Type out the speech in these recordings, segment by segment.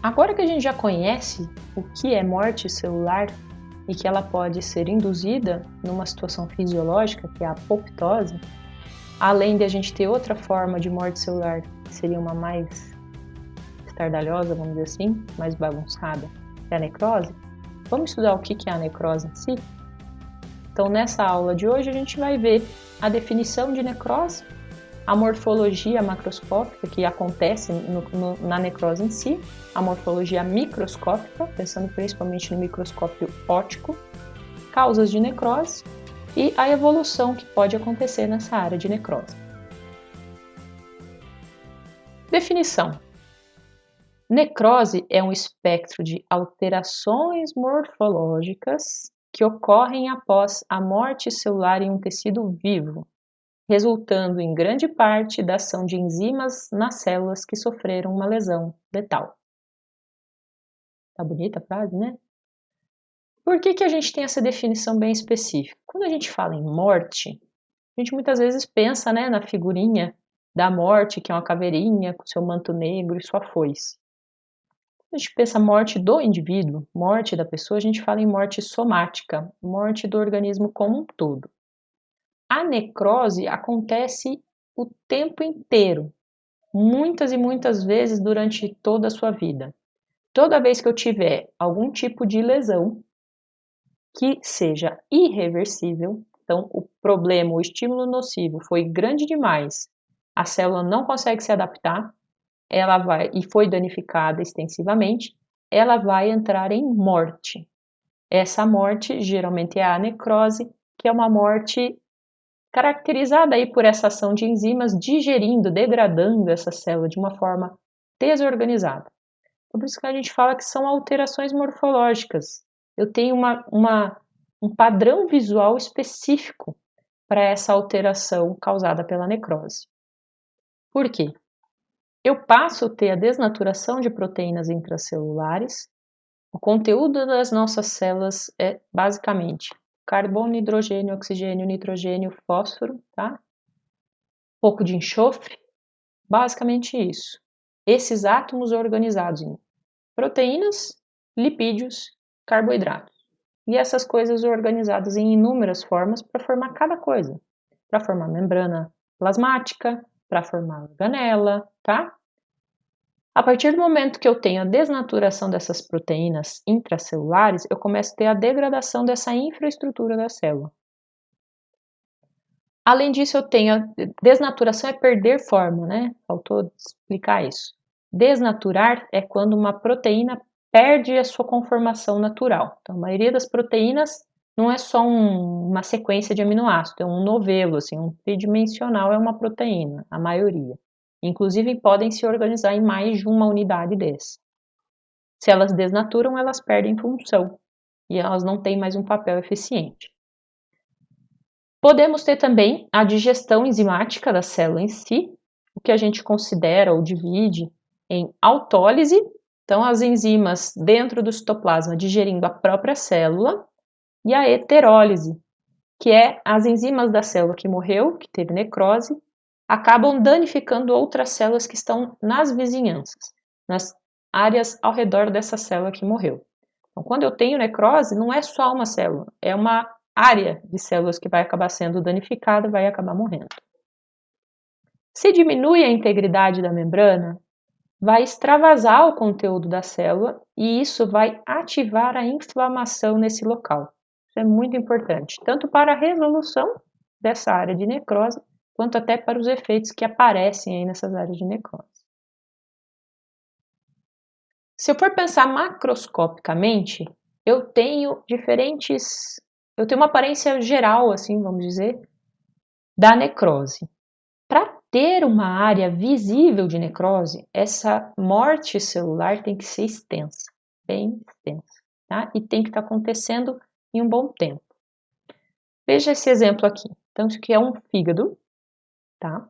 Agora que a gente já conhece o que é morte celular e que ela pode ser induzida numa situação fisiológica, que é a apoptose, além de a gente ter outra forma de morte celular, que seria uma mais estardalhosa, vamos dizer assim, mais bagunçada, que é a necrose, vamos estudar o que é a necrose em si? Então, nessa aula de hoje, a gente vai ver a definição de necrose, a morfologia macroscópica que acontece na necrose em si, a morfologia microscópica, pensando principalmente no microscópio óptico, causas de necrose e a evolução que pode acontecer nessa área de necrose. Definição: necrose é um espectro de alterações morfológicas que ocorrem após a morte celular em um tecido vivo, resultando em grande parte da ação de enzimas nas células que sofreram uma lesão letal. Tá bonita a frase, né? Por que a gente tem essa definição bem específica? Quando a gente fala em morte, a gente muitas vezes pensa, né, na figurinha da morte, que é uma caveirinha com seu manto negro e sua foice. Quando a gente pensa morte do indivíduo, morte da pessoa, a gente fala em morte somática, morte do organismo como um todo. A necrose acontece o tempo inteiro, muitas e muitas vezes durante toda a sua vida. Toda vez que eu tiver algum tipo de lesão que seja irreversível, então o problema, o estímulo nocivo foi grande demais, a célula não consegue se adaptar, ela vai e foi danificada extensivamente, ela vai entrar em morte. Essa morte geralmente é a necrose, que é uma morte caracterizada aí por essa ação de enzimas digerindo, degradando essa célula de uma forma desorganizada. Por isso que a gente fala que são alterações morfológicas. Eu tenho um padrão visual específico para essa alteração causada pela necrose. Por quê? Eu passo a ter a desnaturação de proteínas intracelulares. O conteúdo das nossas células é basicamente carbono, hidrogênio, oxigênio, nitrogênio, fósforo, tá? Pouco de enxofre, basicamente isso. Esses átomos organizados em proteínas, lipídios, carboidratos. E essas coisas organizadas em inúmeras formas para formar cada coisa. Para formar membrana plasmática, para formar organela, tá? A partir do momento que eu tenho a desnaturação dessas proteínas intracelulares, eu começo a ter a degradação dessa infraestrutura da célula. Além disso, eu tenho a desnaturação é perder forma, né? Faltou explicar isso. Desnaturar é quando uma proteína perde a sua conformação natural. Então, a maioria das proteínas não é só uma sequência de aminoácidos, é um novelo, assim, um tridimensional é uma proteína, a maioria. Inclusive, podem se organizar em mais de uma unidade dessa. Se elas desnaturam, elas perdem função e elas não têm mais um papel eficiente. Podemos ter também a digestão enzimática da célula em si, o que a gente considera ou divide em autólise, então as enzimas dentro do citoplasma digerindo a própria célula, e a heterólise, que é as enzimas da célula que morreu, que teve necrose, acabam danificando outras células que estão nas vizinhanças, nas áreas ao redor dessa célula que morreu. Então, quando eu tenho necrose, não é só uma célula, é uma área de células que vai acabar sendo danificada, vai acabar morrendo. Se diminui a integridade da membrana, vai extravasar o conteúdo da célula e isso vai ativar a inflamação nesse local. Isso é muito importante, tanto para a resolução dessa área de necrose, quanto até para os efeitos que aparecem aí nessas áreas de necrose. Se eu for pensar macroscopicamente, eu tenho uma aparência geral, assim, vamos dizer, da necrose. Para ter uma área visível de necrose, essa morte celular tem que ser extensa, bem extensa, tá? E tem que estar acontecendo em um bom tempo. Veja esse exemplo aqui. Então, isso aqui é um fígado, tá?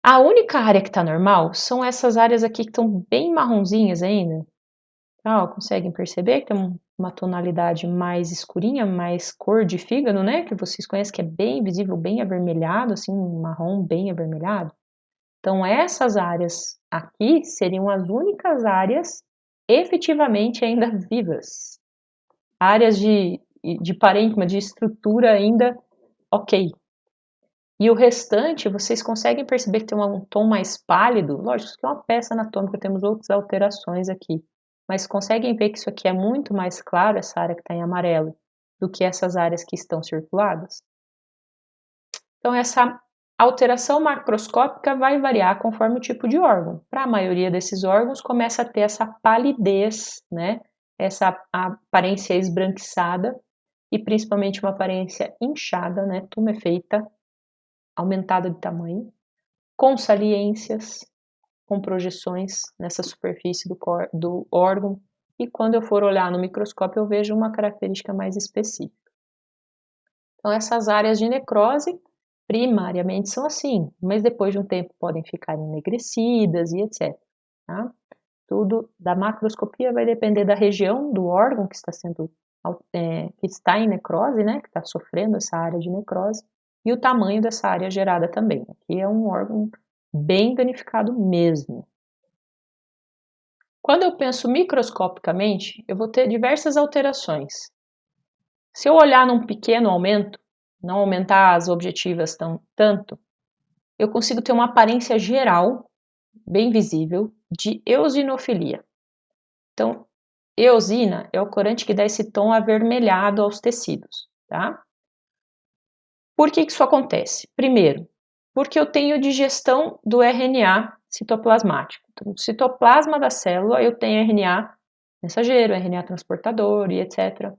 A única área que está normal são essas áreas aqui que estão bem marronzinhas ainda. Ah, conseguem perceber que tem uma tonalidade mais escurinha, mais cor de fígado, né? Que vocês conhecem que é bem visível, bem avermelhado, assim, um marrom bem avermelhado. Então, essas áreas aqui seriam as únicas áreas efetivamente ainda vivas. Áreas de parênquima, de estrutura ainda ok. E o restante, vocês conseguem perceber que tem um tom mais pálido? Lógico que é uma peça anatômica, temos outras alterações aqui. Mas conseguem ver que isso aqui é muito mais claro, essa área que está em amarelo, do que essas áreas que estão circuladas? Então, essa alteração macroscópica vai variar conforme o tipo de órgão. Para a maioria desses órgãos, começa a ter essa palidez, né? Essa aparência esbranquiçada e principalmente uma aparência inchada, né? Tumefaita, aumentada de tamanho, com saliências, com projeções nessa superfície do órgão. E quando eu for olhar no microscópio, eu vejo uma característica mais específica. Então, essas áreas de necrose primariamente são assim, mas depois de um tempo podem ficar enegrecidas e etc. Tá? Tudo da macroscopia vai depender da região do órgão que está sendo que está em necrose, né, que está sofrendo essa área de necrose, e o tamanho dessa área gerada também. Aqui é um órgão bem danificado mesmo. Quando eu penso microscopicamente, eu vou ter diversas alterações. Se eu olhar num pequeno aumento, não aumentar as objetivas tanto, eu consigo ter uma aparência geral, bem visível, de eosinofilia. Então, eosina é o corante que dá esse tom avermelhado aos tecidos, tá? Por que isso acontece? Primeiro, porque eu tenho digestão do RNA citoplasmático. Então, no citoplasma da célula eu tenho RNA mensageiro, RNA transportador e etc.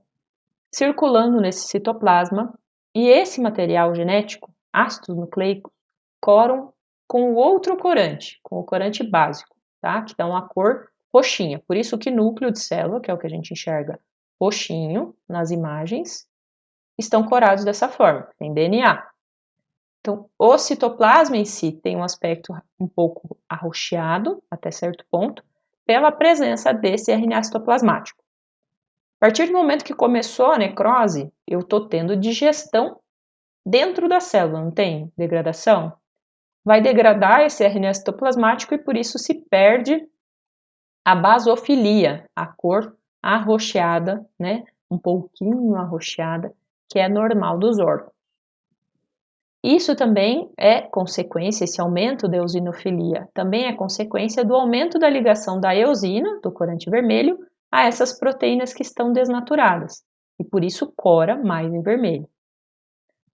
circulando nesse citoplasma, e esse material genético, ácidos nucleicos, coram com o outro corante, com o corante básico, tá? Que dá uma cor roxinha. Por isso que núcleo de célula, que é o que a gente enxerga roxinho nas imagens, estão corados dessa forma, tem DNA. Então, o citoplasma em si tem um aspecto um pouco arroxeado, até certo ponto, pela presença desse RNA citoplasmático. A partir do momento que começou a necrose, eu estou tendo digestão dentro da célula, não tem degradação? Vai degradar esse RNA citoplasmático e por isso se perde a basofilia, a cor arroxeada, né? Um pouquinho arroxeada, que é normal dos órgãos. Isso também é consequência, esse aumento da eosinofilia, também é consequência do aumento da ligação da eosina, do corante vermelho, a essas proteínas que estão desnaturadas, e por isso cora mais em vermelho.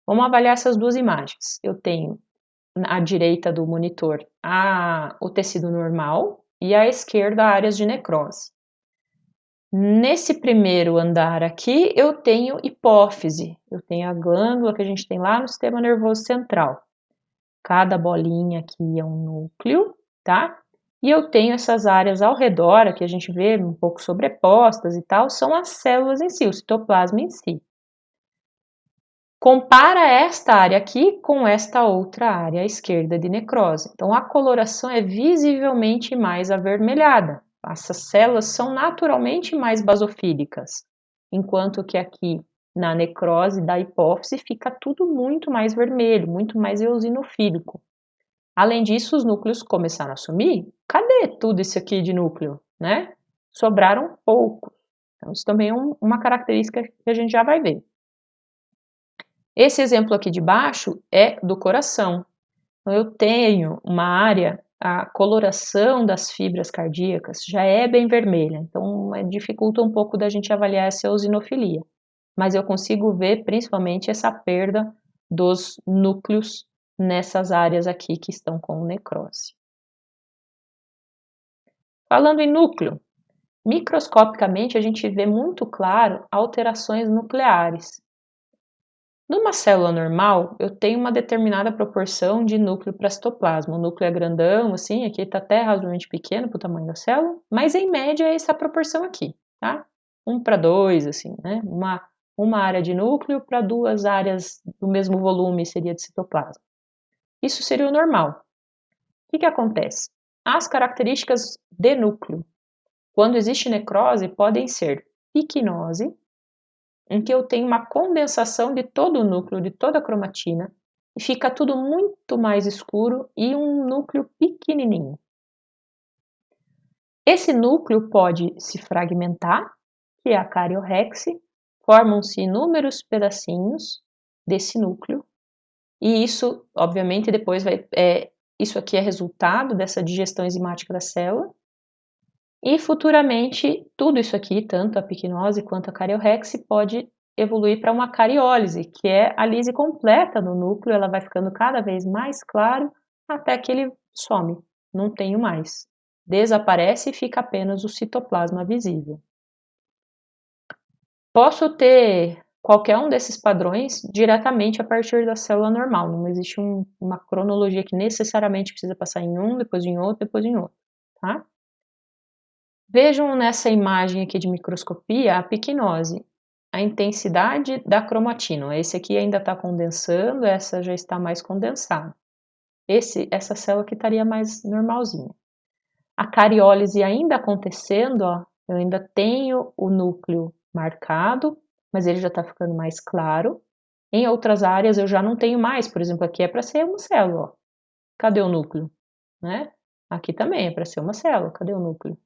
Vamos avaliar essas duas imagens. Eu tenho à direita do monitor o tecido normal e à esquerda áreas de necrose. Nesse primeiro andar aqui, eu tenho hipófise, eu tenho a glândula que a gente tem lá no sistema nervoso central. Cada bolinha aqui é um núcleo, tá? E eu tenho essas áreas ao redor, que a gente vê um pouco sobrepostas e tal, são as células em si, o citoplasma em si. Compara esta área aqui com esta outra área à esquerda de necrose. Então, a coloração é visivelmente mais avermelhada. Essas células são naturalmente mais basofílicas, enquanto que aqui na necrose da hipófise fica tudo muito mais vermelho, muito mais eosinofílico. Além disso, os núcleos começaram a sumir. Cadê tudo isso aqui de núcleo, né? Sobraram poucos. Então, isso também é uma característica que a gente já vai ver. Esse exemplo aqui de baixo é do coração. Então, eu tenho uma área, a coloração das fibras cardíacas já é bem vermelha, então dificulta um pouco da gente avaliar essa eosinofilia. Mas eu consigo ver principalmente essa perda dos núcleos nessas áreas aqui que estão com necrose. Falando em núcleo, microscopicamente a gente vê muito claro alterações nucleares. Numa célula normal, eu tenho uma determinada proporção de núcleo para citoplasma. O núcleo é grandão, assim, aqui está até razoavelmente pequeno para o tamanho da célula, mas em média é essa proporção aqui, tá? 1 para 2, assim, né? Uma área de núcleo para 2 áreas do mesmo volume seria de citoplasma. Isso seria o normal. O que acontece? As características de núcleo, quando existe necrose, podem ser piquinose, em que eu tenho uma condensação de todo o núcleo, de toda a cromatina, e fica tudo muito mais escuro e um núcleo pequenininho. Esse núcleo pode se fragmentar, que é a cariorrexe, formam-se inúmeros pedacinhos desse núcleo, e isso, obviamente, depois isso aqui é resultado dessa digestão enzimática da célula, e futuramente tudo isso aqui, tanto a piquinose quanto a cariorrexe, pode evoluir para uma cariólise, que é a lise completa do núcleo, ela vai ficando cada vez mais claro até que ele some, não tenho mais. Desaparece e fica apenas o citoplasma visível. Posso ter qualquer um desses padrões diretamente a partir da célula normal, não existe uma cronologia que necessariamente precisa passar em um, depois em outro, depois em outro, tá? Vejam nessa imagem aqui de microscopia a piquinose, a intensidade da cromatina. Esse aqui ainda está condensando, essa já está mais condensada. Essa célula aqui estaria mais normalzinha. A cariólise ainda acontecendo, ó, eu ainda tenho o núcleo marcado, mas ele já está ficando mais claro. Em outras áreas eu já não tenho mais, por exemplo, aqui é para ser uma célula, ó. Cadê o núcleo? Né? Aqui também é para ser uma célula, cadê o núcleo?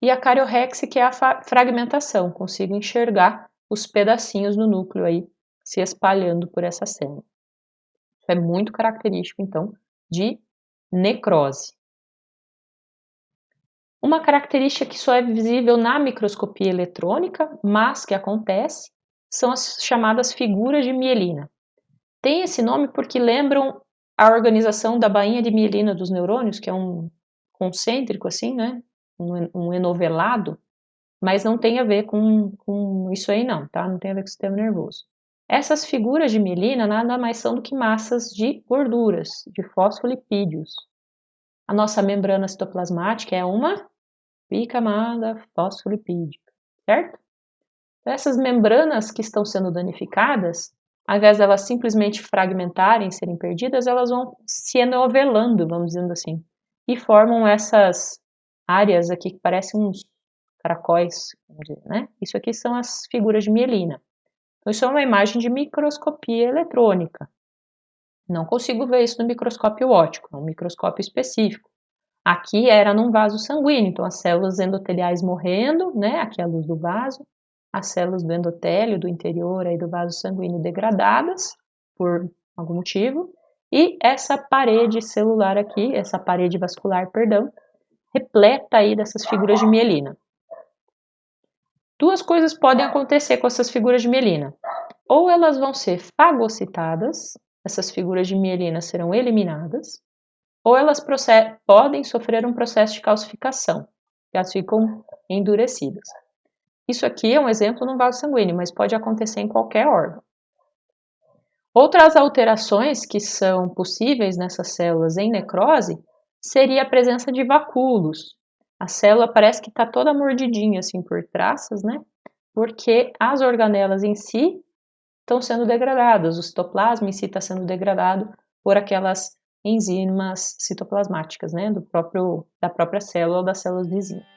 E a cariorrexe, que é a fragmentação, consigo enxergar os pedacinhos do núcleo aí se espalhando por essa célula. Isso é muito característico, então, de necrose. Uma característica que só é visível na microscopia eletrônica, mas que acontece, são as chamadas figuras de mielina. Tem esse nome porque lembram a organização da bainha de mielina dos neurônios, que é um concêntrico assim, né? Um enovelado, mas não tem a ver com isso aí não, tá? Não tem a ver com o sistema nervoso. Essas figuras de mielina nada mais são do que massas de gorduras, de fosfolipídios. A nossa membrana citoplasmática é uma bicamada fosfolipídica, certo? Essas membranas que estão sendo danificadas, ao invés de elas simplesmente fragmentarem, serem perdidas, elas vão se enovelando, vamos dizendo assim, e formam essas áreas aqui que parecem uns caracóis, vamos dizer, né? Isso aqui são as figuras de mielina. Então, isso é uma imagem de microscopia eletrônica. Não consigo ver isso no microscópio óptico, é um microscópio específico. Aqui era num vaso sanguíneo, então as células endoteliais morrendo, né? Aqui é a luz do vaso, as células do endotélio, do interior aí do vaso sanguíneo degradadas por algum motivo, e essa parede celular aqui, essa parede vascular, perdão, repleta aí dessas figuras de mielina. Duas coisas podem acontecer com essas figuras de mielina. Ou elas vão ser fagocitadas, essas figuras de mielina serão eliminadas, ou elas podem sofrer um processo de calcificação, elas ficam endurecidas. Isso aqui é um exemplo no vaso sanguíneo, mas pode acontecer em qualquer órgão. Outras alterações que são possíveis nessas células em necrose seria a presença de vacúolos. A célula parece que está toda mordidinha assim por traças, né? Porque as organelas em si estão sendo degradadas, o citoplasma em si está sendo degradado por aquelas enzimas citoplasmáticas, né? Da própria célula ou das células vizinhas.